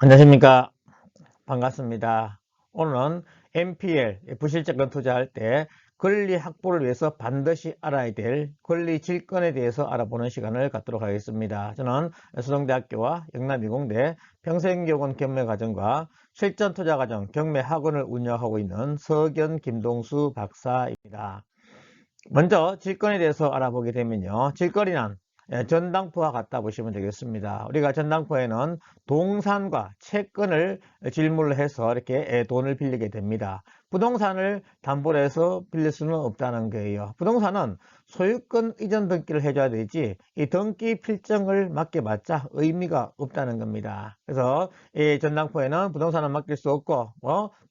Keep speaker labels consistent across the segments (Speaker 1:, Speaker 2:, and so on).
Speaker 1: 안녕하십니까. 반갑습니다. 오늘은 NPL, 부실증권 투자할 때 권리 확보를 위해서 반드시 알아야 될 권리 질권에 대해서 알아보는 시간을 갖도록 하겠습니다. 저는 수동대학교와 영남이공대 평생교권 경매과정과 실전투자과정 경매학원을 운영하고 있는 서견 김동수 박사입니다. 먼저 질권에 대해서 알아보게 되면요. 질권이란 전당포와 같다 보시면 되겠습니다. 우리가 전당포에는 동산과 채권을 질문을 해서 이렇게 돈을 빌리게 됩니다. 부동산을 담보로 해서 빌릴 수는 없다는 거예요. 부동산은 소유권 이전 등기를 해줘야 되지 이 등기 필정을 맡겨봤자 의미가 없다는 겁니다. 그래서 이 전당포에는 부동산은 맡길 수 없고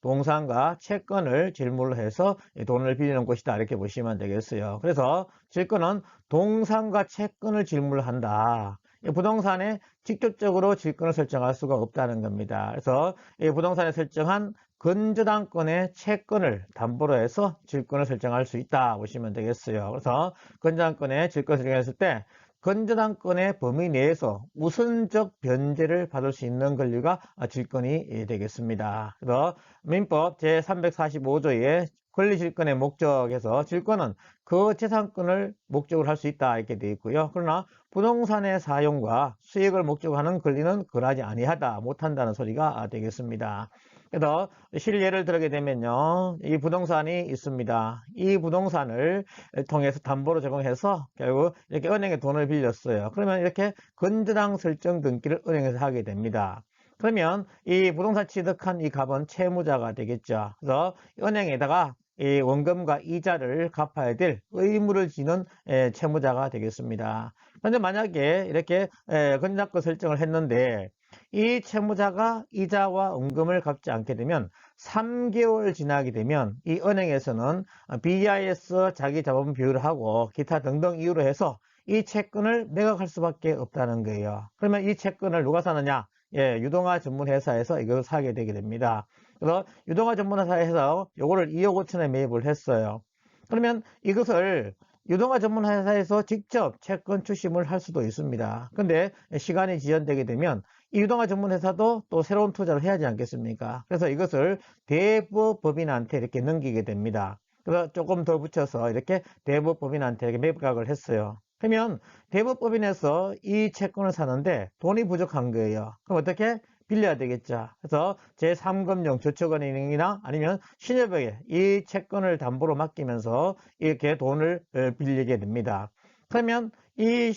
Speaker 1: 동산과 채권을 질문을 해서 돈을 빌리는 곳이다 이렇게 보시면 되겠어요. 그래서 질권은 동산과 채권을 질문을 한다. 부동산에 직접적으로 질권을 설정할 수가 없다는 겁니다. 그래서 이 부동산에 설정한 건저당권의 채권을 담보로 해서 질권을 설정할 수 있다 보시면 되겠어요. 그래서 건저당권의 질권을 설정했을 때 건저당권의 범위 내에서 우선적 변제를 받을 수 있는 권리가 질권이 되겠습니다. 그래서 민법 제345조의 권리질권의 목적에서 질권은 그 재산권을 목적으로 할 수 있다 이렇게 되어 있고요. 그러나 부동산의 사용과 수익을 목적으로 하는 권리는 그러하지 아니하다 못한다는 소리가 되겠습니다. 그래서 실예를 들게 되면요. 이 부동산이 있습니다. 이 부동산을 통해서 담보로 제공해서 결국 이렇게 은행에 돈을 빌렸어요. 그러면 이렇게 건저당 설정 등기를 은행에서 하게 됩니다. 그러면 이 부동산 취득한 이 값은 채무자가 되겠죠. 그래서 은행에다가 이 원금과 이자를 갚아야 될 의무를 지는 채무자가 되겠습니다. 그런데 만약에 이렇게 건저당권 설정을 했는데 이 채무자가 이자와 원금을 갚지 않게 되면 3개월 지나게 되면 이 은행에서는 BIS 자기자본 비율을 하고 기타 등등 이유로 해서 이 채권을 매각할 수밖에 없다는 거예요. 그러면 이 채권을 누가 사느냐? 유동화 전문회사에서 이걸 사게 되게 됩니다. 그래서 유동화 전문회사에서 요거를 2억 5천에 매입을 했어요. 그러면 이것을 유동화 전문회사에서 직접 채권 추심을 할 수도 있습니다. 근데 시간이 지연되게 되면 이 유동화 전문회사도 또 새로운 투자를 해야 하지 않겠습니까? 그래서 이것을 대부법인한테 이렇게 넘기게 됩니다. 그래서 조금 더 붙여서 이렇게 대부법인한테 이렇게 매각을 했어요. 그러면 대부법인에서 이 채권을 사는데 돈이 부족한 거예요. 그럼 어떻게? 빌려야 되겠죠. 그래서 제3금융 저축은행이나 아니면 신협에게 이 채권을 담보로 맡기면서 이렇게 돈을 빌리게 됩니다. 그러면 이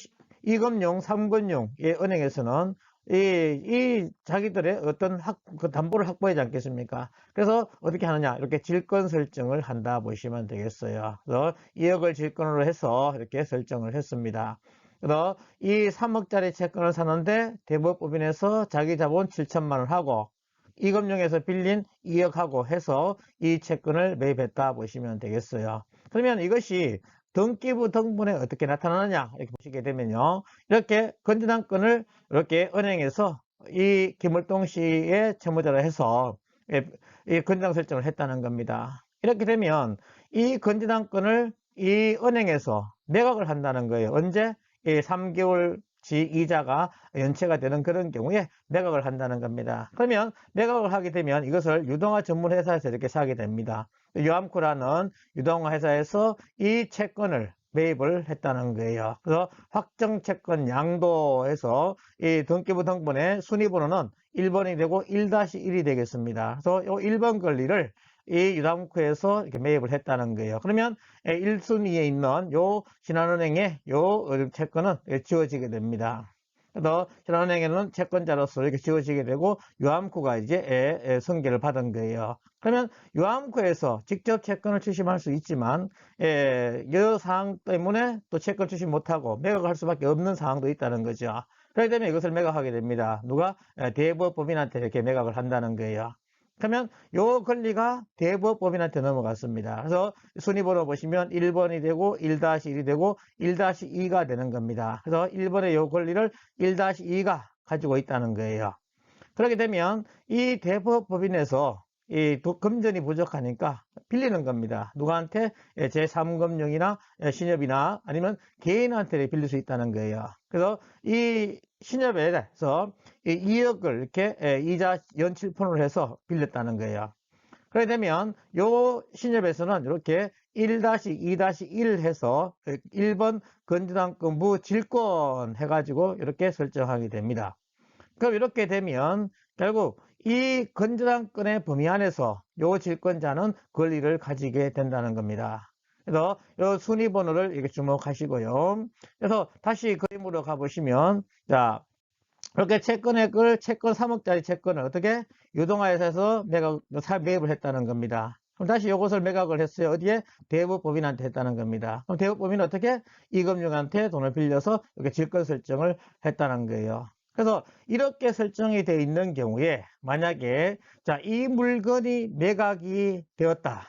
Speaker 1: 금융, 3금융 은행에서는 이 자기들의 어떤 그 담보를 확보하지 않겠습니까? 그래서 어떻게 하느냐? 이렇게 질권 설정을 한다 보시면 되겠어요. 그래서 2억을 질권으로 해서 이렇게 설정을 했습니다. 그래서 이 3억짜리 채권을 사는데 대법법인에서 자기 자본 7천만 원 하고 이금융에서 빌린 2억하고 해서 이 채권을 매입했다 보시면 되겠어요. 그러면 이것이 등기부 등본에 어떻게 나타나느냐 이렇게 보시게 되면요. 이렇게 건전한권을 이렇게 은행에서 이 김월동 씨의 채무자로 해서 이 건전한 설정을 했다는 겁니다. 이렇게 되면 이 건전한권을 이 은행에서 매각을 한다는 거예요. 언제? 이 3개월치 이자가 연체가 되는 그런 경우에 매각을 한다는 겁니다. 그러면 매각을 하게 되면 이것을 유동화 전문 회사에서 이렇게 사게 됩니다. 유암코라는 유동화 회사에서 이 채권을 매입을 했다는 거예요. 그래서 확정 채권 양도에서 이 등기부 등본의 순위번호는 1번이 되고 1-1이 되겠습니다. 그래서 이 1번 권리를 이 유담코에서 이렇게 매입을 했다는 거예요. 그러면 1순위에 있는 요 신한은행의 요 채권은 지워지게 됩니다. 그래서 신한은행에는 채권자로서 이렇게 지워지게 되고 유암코가 이제 승계를 받은 거예요. 그러면 유암코에서 직접 채권을 추심할 수 있지만 이 사항 때문에 또 채권 추심 못하고 매각할 수밖에 없는 상황도 있다는 거죠. 그렇기 때문에 이것을 매각하게 됩니다. 누가? 대법법인한테 이렇게 매각을 한다는 거예요. 그러면 요 권리가 대법법인한테 넘어갔습니다. 그래서 순위번호 보시면 1번이 되고 1-1이 되고 1-2가 되는 겁니다. 그래서 1번의 요 권리를 1-2가 가지고 있다는 거예요. 그렇게 되면 이 대법법인에서 이 금전이 부족하니까 빌리는 겁니다. 누구한테? 제3금융이나 신협이나 아니면 개인한테 빌릴 수 있다는 거예요. 그래서 이 신협에서 2억을 이렇게 이자 연 7%를 해서 빌렸다는 거예요. 그렇게 되면 요 신협에서는 이렇게 1-2-1 해서 1번 건전한건 무질권 해가지고 이렇게 설정하게 됩니다. 그럼 이렇게 되면 결국 이 건전한건의 범위 안에서 요 질권자는 권리를 가지게 된다는 겁니다. 그래서 요 순위번호를 이렇게 주목하시고요. 그래서 다시 그림으로 가보시면, 자, 이렇게 채권액을 채권 3억짜리 채권을 어떻게 유동화해서 매입을 했다는 겁니다. 그럼 다시 이것을 매각을 했어요. 어디에? 대부법인한테 했다는 겁니다. 그럼 대부법인은 어떻게? 이금융한테 돈을 빌려서 이렇게 질권 설정을 했다는 거예요. 그래서 이렇게 설정이 되어 있는 경우에 만약에 자, 이 물건이 매각이 되었다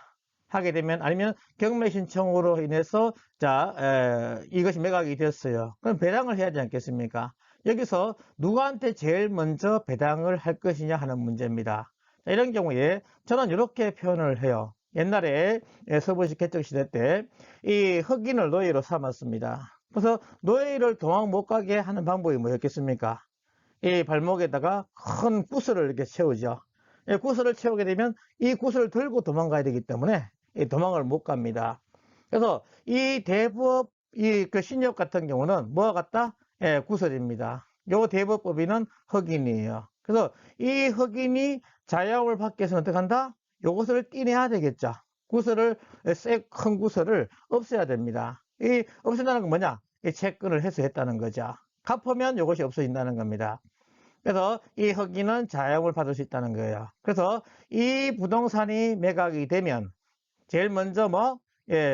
Speaker 1: 하게 되면, 아니면 경매 신청으로 인해서 자, 이것이 매각이 되었어요. 그럼 배당을 해야 되지 않겠습니까? 여기서 누구한테 제일 먼저 배당을 할 것이냐 하는 문제입니다. 자, 이런 경우에 저는 이렇게 표현을 해요. 옛날에 서부식 개척시대 때 이 흑인을 노예로 삼았습니다. 그래서 노예를 도망 못 가게 하는 방법이 뭐였겠습니까? 이 발목에다가 큰 구슬을 이렇게 채우죠. 구슬을 채우게 되면 이 구슬을 들고 도망가야 되기 때문에 도망을 못 갑니다. 그래서 이 대부업 그 신협 같은 경우는 뭐와 같다? 구슬입니다. 요 대부법인은 흑인이에요. 그래서 이 흑인이 자영업을 받기 위해서는 어떻게 한다? 요것을 떼내야 되겠죠. 구슬을, 큰 구슬을 없애야 됩니다. 이 없앤다는 건 뭐냐? 이 채권을 해소했다는 거죠. 갚으면 이것이 없어진다는 겁니다. 그래서 이 흑인은 자영업을 받을 수 있다는 거예요. 그래서 이 부동산이 매각이 되면 제일 먼저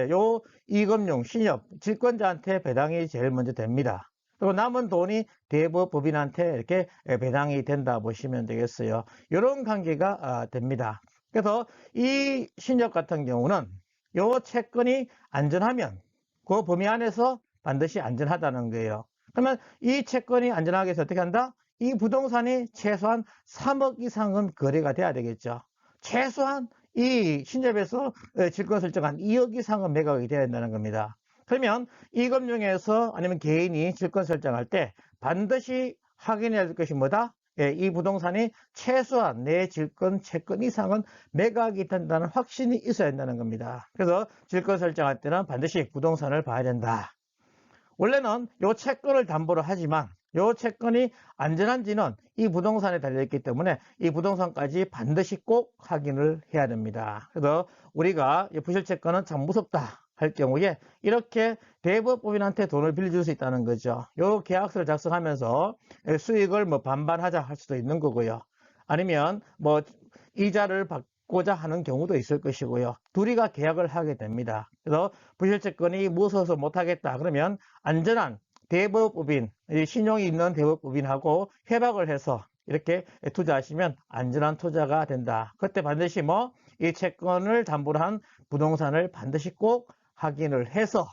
Speaker 1: 요 이금융, 신협, 질권자한테 배당이 제일 먼저 됩니다. 그리고 남은 돈이 대부법인한테 이렇게 배당이 된다 보시면 되겠어요. 이런 관계가 됩니다. 그래서 이 신협 같은 경우는 요 채권이 안전하면 그 범위 안에서 반드시 안전하다는 거예요. 그러면 이 채권이 안전하게 해서 어떻게 한다? 이 부동산이 최소한 3억 이상은 거래가 돼야 되겠죠. 최소한 이 신협에서 질권 설정한 2억 이상은 매각이 되어야 된다는 겁니다. 그러면 이금융에서 아니면 개인이 질권 설정할 때 반드시 확인해야 될 것이 뭐다? 이 부동산이 최소한 내 질권 채권 이상은 매각이 된다는 확신이 있어야 된다는 겁니다. 그래서 질권 설정할 때는 반드시 부동산을 봐야 된다. 원래는 이 채권을 담보로 하지만 이 채권이 안전한지는 이 부동산에 달려있기 때문에 이 부동산까지 반드시 꼭 확인을 해야 됩니다. 그래서 우리가 부실채권은 참 무섭다 할 경우에 이렇게 대부업법인한테 돈을 빌려줄 수 있다는 거죠. 이 계약서를 작성하면서 수익을 반반하자 할 수도 있는 거고요. 아니면 이자를 받고자 하는 경우도 있을 것이고요. 둘이가 계약을 하게 됩니다. 그래서 부실채권이 무서워서 못하겠다 그러면 안전한 대부업법인, 신용이 있는 대부업법인하고 협약을 해서 이렇게 투자하시면 안전한 투자가 된다. 그때 반드시 이 채권을 담보로 한 부동산을 반드시 꼭 확인을 해서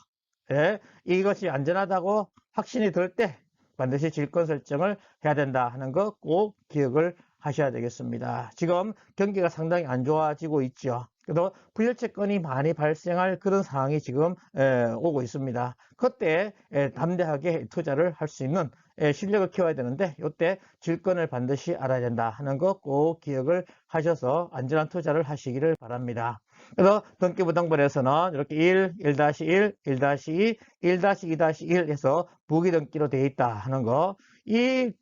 Speaker 1: 이것이 안전하다고 확신이 들 때 반드시 질권 설정을 해야 된다 하는 거 꼭 기억을 하셔야 되겠습니다. 지금 경기가 상당히 안 좋아지고 있죠. 그래서 부실채권이 많이 발생할 그런 상황이 지금 오고 있습니다. 그때 담대하게 투자를 할 수 있는 실력을 키워야 되는데 이때 질권을 반드시 알아야 된다 하는 거 꼭 기억을 하셔서 안전한 투자를 하시기를 바랍니다. 그래서 등기부등본에서는 이렇게 1, 1-1, 1-2, 1-2-1 해서 부기등기로 되어 있다 하는 거, 이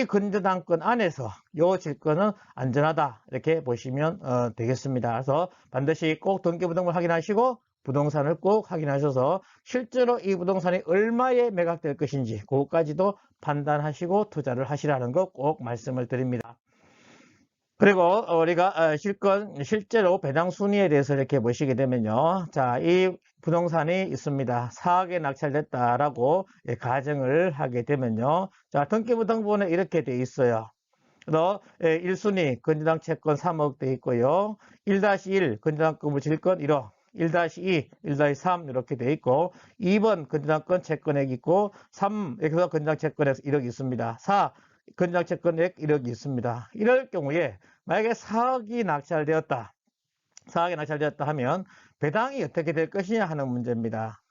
Speaker 1: 건전한건 안에서 요 질권은 안전하다 이렇게 보시면 되겠습니다. 그래서 반드시 꼭 등기부등본 확인하시고 부동산을 꼭 확인하셔서 실제로 이 부동산이 얼마에 매각될 것인지 그것까지도 판단하시고 투자를 하시라는 거 꼭 말씀을 드립니다. 그리고 우리가 실제로 배당 순위에 대해서 이렇게 보시게 되면요. 자, 이 부동산이 있습니다. 4억에 낙찰됐다라고 가정을 하게 되면요. 자, 등기부등본에 이렇게 돼 있어요. 그래서 1순위 건전한 채권 3억 돼 있고요. 1-1 건전한 건 무질권 1억, 1-2, 1-3 이렇게 돼 있고 2번 건전한 채권액 있고 3 여기서 건전한 채권액 1억 있습니다. 4 건전한 채권액 1억이 있습니다. 이럴 경우에 만약에 4억이 낙찰되었다. 4억이 낙찰되었다 하면 배당이 어떻게 될 것이냐 하는 문제입니다.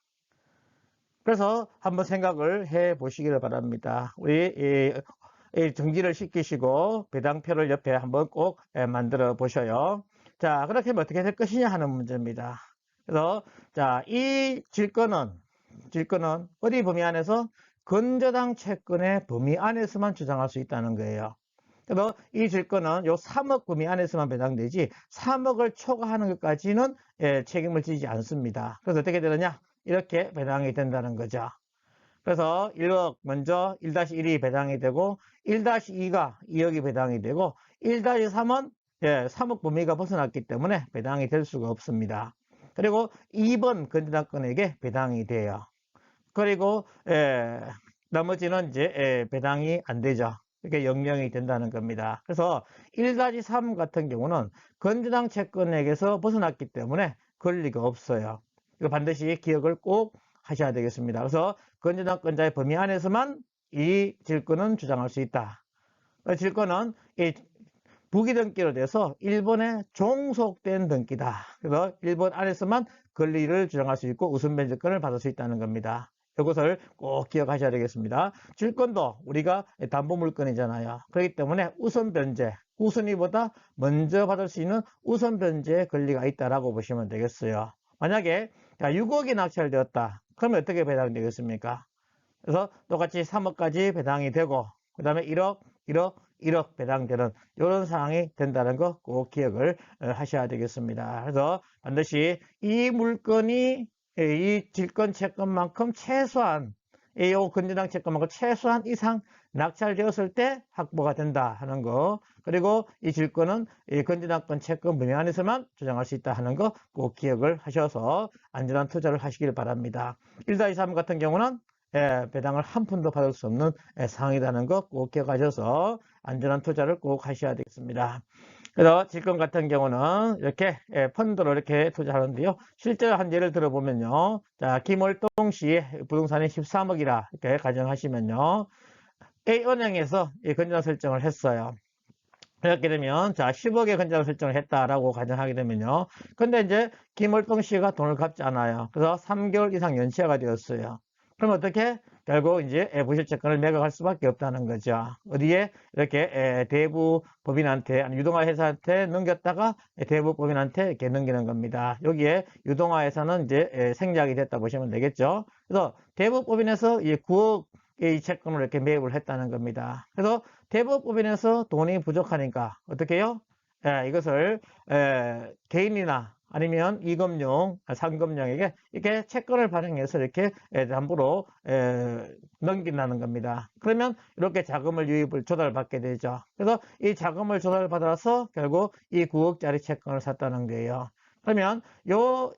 Speaker 1: 그래서 한번 생각을 해 보시기를 바랍니다. 우리 이 정지를 시키시고 배당표를 옆에 한번 꼭 만들어 보셔요. 자, 그렇게 하면 어떻게 될 것이냐 하는 문제입니다. 그래서 자, 이 질권은 어디 범위 안에서 건저당 채권의 범위 안에서만 주장할 수 있다는 거예요. 그래서 이 질권은 요 3억 범위 안에서만 배당되지 3억을 초과하는 것까지는 책임을 지지 않습니다. 그래서 어떻게 되느냐? 이렇게 배당이 된다는 거죠. 그래서 1억 먼저 1-1이 배당이 되고 1-2가 2억이 배당이 되고 1-3은 3억 범위가 벗어났기 때문에 배당이 될 수가 없습니다. 그리고 2번 건전한건에게 배당이 돼요. 그리고 나머지는 이제 배당이 안 되죠. 이렇게 영영이 된다는 겁니다. 그래서 1-3 같은 경우는 건전한 채권액에서 벗어났기 때문에 권리가 없어요. 이거 반드시 기억을 꼭 하셔야 되겠습니다. 그래서 건전한권자의 범위 안에서만 이 질권은 주장할 수 있다. 질권은 이 부기등기로 돼서 일본에 종속된 등기다. 그래서 일본 안에서만 권리를 주장할 수 있고 우선 변제권을 받을 수 있다는 겁니다. 이것을 꼭 기억하셔야 되겠습니다. 질권도 우리가 담보물건이잖아요. 그렇기 때문에 우선 변제, 우선이보다 먼저 받을 수 있는 우선 변제의 권리가 있다라고 보시면 되겠어요. 만약에 6억이 낙찰되었다. 그러면 어떻게 배당되겠습니까? 그래서 똑같이 3억까지 배당이 되고 그 다음에 1억, 1억, 1억 배당되는 이런 상황이 된다는 거 꼭 기억을 하셔야 되겠습니다. 그래서 반드시 이 물건이 이 질권 채권만큼 최소한 이 건전당 채권만큼 최소한 이상 낙찰되었을 때 확보가 된다 하는 거, 그리고 이 질권은 이 건전당권 채권 범위 안에서만 주장할 수 있다 하는 거 꼭 기억을 하셔서 안전한 투자를 하시길 바랍니다. 1-3 같은 경우는 배당을 한 푼도 받을 수 없는 상황이라는 거 꼭 기억하셔서 안전한 투자를 꼭 하셔야 되겠습니다. 그래서 질권 같은 경우는 이렇게 펀드로 이렇게 투자하는데요. 실제로 한 예를 들어보면요. 자, 김월동 씨 부동산이 13억이라 이렇게 가정하시면요. A은행에서 건전한 설정을 했어요. 이렇게 되면 자 10억의 건전한 설정을 했다라고 가정하게 되면요. 근데 이제 김월동 씨가 돈을 갚지 않아요. 그래서 3개월 이상 연체가 되었어요. 그럼 어떻게? 결국 이제 부실채권을 매각할 수밖에 없다는 거죠. 어디에? 이렇게 대부 법인한테, 아니 유동화 회사한테 넘겼다가 대부 법인한테 이렇게 넘기는 겁니다. 여기에 유동화 회사는 이제 생략이 됐다 보시면 되겠죠. 그래서 대부 법인에서 이 9억 이 채권을 이렇게 매입을 했다는 겁니다. 그래서 대부법인에서 돈이 부족하니까 어떻게 해요? 이것을 개인이나 아니면 이금융, 상금융에게 이렇게 채권을 발행해서 이렇게 담보로 넘긴다는 겁니다. 그러면 이렇게 자금을 유입을 조달받게 되죠. 그래서 이 자금을 조달받아서 결국 이 9억짜리 채권을 샀다는 거예요. 그러면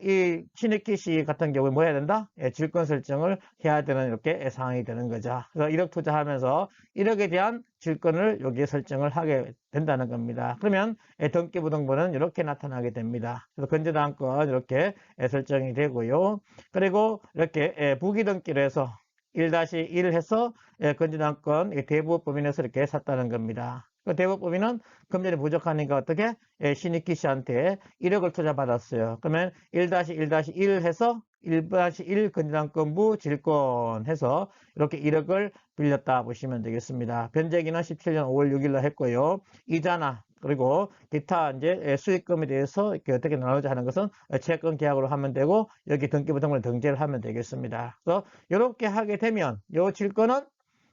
Speaker 1: 이 신익희 씨 같은 경우에 뭐 해야 된다? 질권 설정을 해야 되는 이렇게 상황이 되는 거죠. 그래서 1억 투자하면서 1억에 대한 질권을 여기에 설정을 하게 된다는 겁니다. 그러면 등기부등본은 이렇게 나타나게 됩니다. 그래서 건전한권 이렇게 설정이 되고요. 그리고 이렇게 부기등기로 해서 1-1 해서 건전한권 대부법인에서 이렇게 샀다는 겁니다. 대부법인은 금전이 부족하니까 어떻게? 신익희 씨한테 1억을 투자받았어요. 그러면 1-1-1 해서 1-1 건전한권부 질권 해서 이렇게 1억을 빌렸다 보시면 되겠습니다. 변제기는 17년 5월 6일로 했고요. 이자나 그리고 기타 이제 수익금에 대해서 이렇게 어떻게 나누자 하는 것은 채권 계약으로 하면 되고 여기 등기부등본을 등재를 하면 되겠습니다. 그래서 이렇게 하게 되면 이 질권은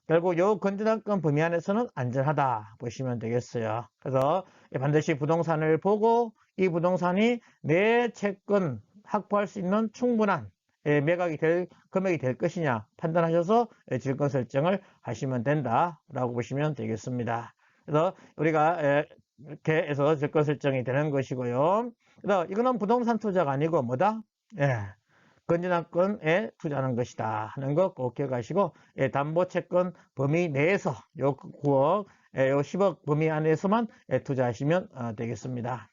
Speaker 1: 결국 요 건전한권 범위 안에서는 안전하다 보시면 되겠어요. 그래서 반드시 부동산을 보고 이 부동산이 내 채권 확보할 수 있는 충분한 매각이 될 금액이 될 것이냐 판단하셔서 질권 설정을 하시면 된다라고 보시면 되겠습니다. 그래서 우리가 이렇게 해서 질권 설정이 되는 것이고요. 그래서 이거는 부동산 투자가 아니고 뭐다? 건전한권에 투자하는 것이다 하는 거 꼭 기억하시고 담보채권 범위 내에서 요 9억, 요 10억 범위 안에서만 투자하시면 되겠습니다.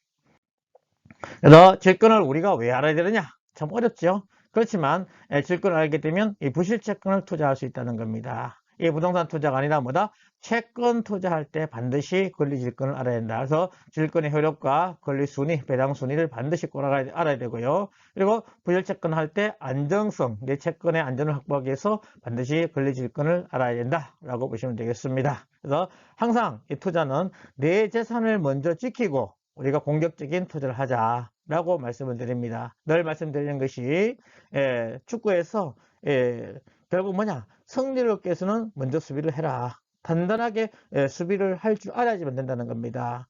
Speaker 1: 그래서 질권을 우리가 왜 알아야 되느냐? 참 어렵죠. 그렇지만 질권을 알게 되면 이 부실채권을 투자할 수 있다는 겁니다. 이 부동산 투자가 아니라 뭐다? 채권 투자할 때 반드시 권리 질권을 알아야 된다. 그래서 질권의 효력과 권리 순위, 배당 순위를 반드시 알아야 되고요. 그리고 부실채권 할 때 안정성, 내 채권의 안전을 확보하기 위해서 반드시 권리 질권을 알아야 된다라고 보시면 되겠습니다. 그래서 항상 이 투자는 내 재산을 먼저 지키고 우리가 공격적인 투자를 하자라고 말씀을 드립니다. 늘 말씀드리는 것이 축구에서 결국 뭐냐? 승리를 얻기 위해서는 먼저 수비를 해라. 단단하게 수비를 할 줄 알아야지만 된다는 겁니다.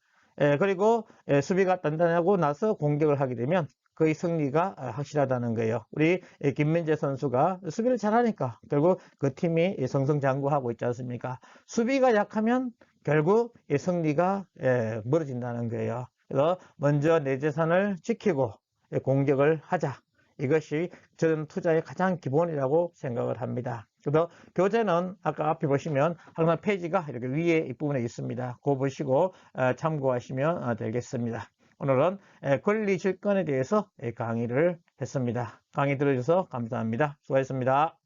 Speaker 1: 그리고 수비가 단단하고 나서 공격을 하게 되면 거의 승리가 확실하다는 거예요. 우리 김민재 선수가 수비를 잘하니까 결국 그 팀이 승승장구하고 있지 않습니까? 수비가 약하면 결국 승리가 멀어진다는 거예요. 그래서 먼저 내 재산을 지키고 공격을 하자. 이것이 저는 투자의 가장 기본이라고 생각을 합니다. 그래서 교재는 아까 앞에 보시면 항상 페이지가 이렇게 위에 윗부분에 있습니다. 그거 보시고 참고하시면 되겠습니다. 오늘은 권리 질권에 대해서 강의를 했습니다. 강의 들어주셔서 감사합니다. 수고하셨습니다.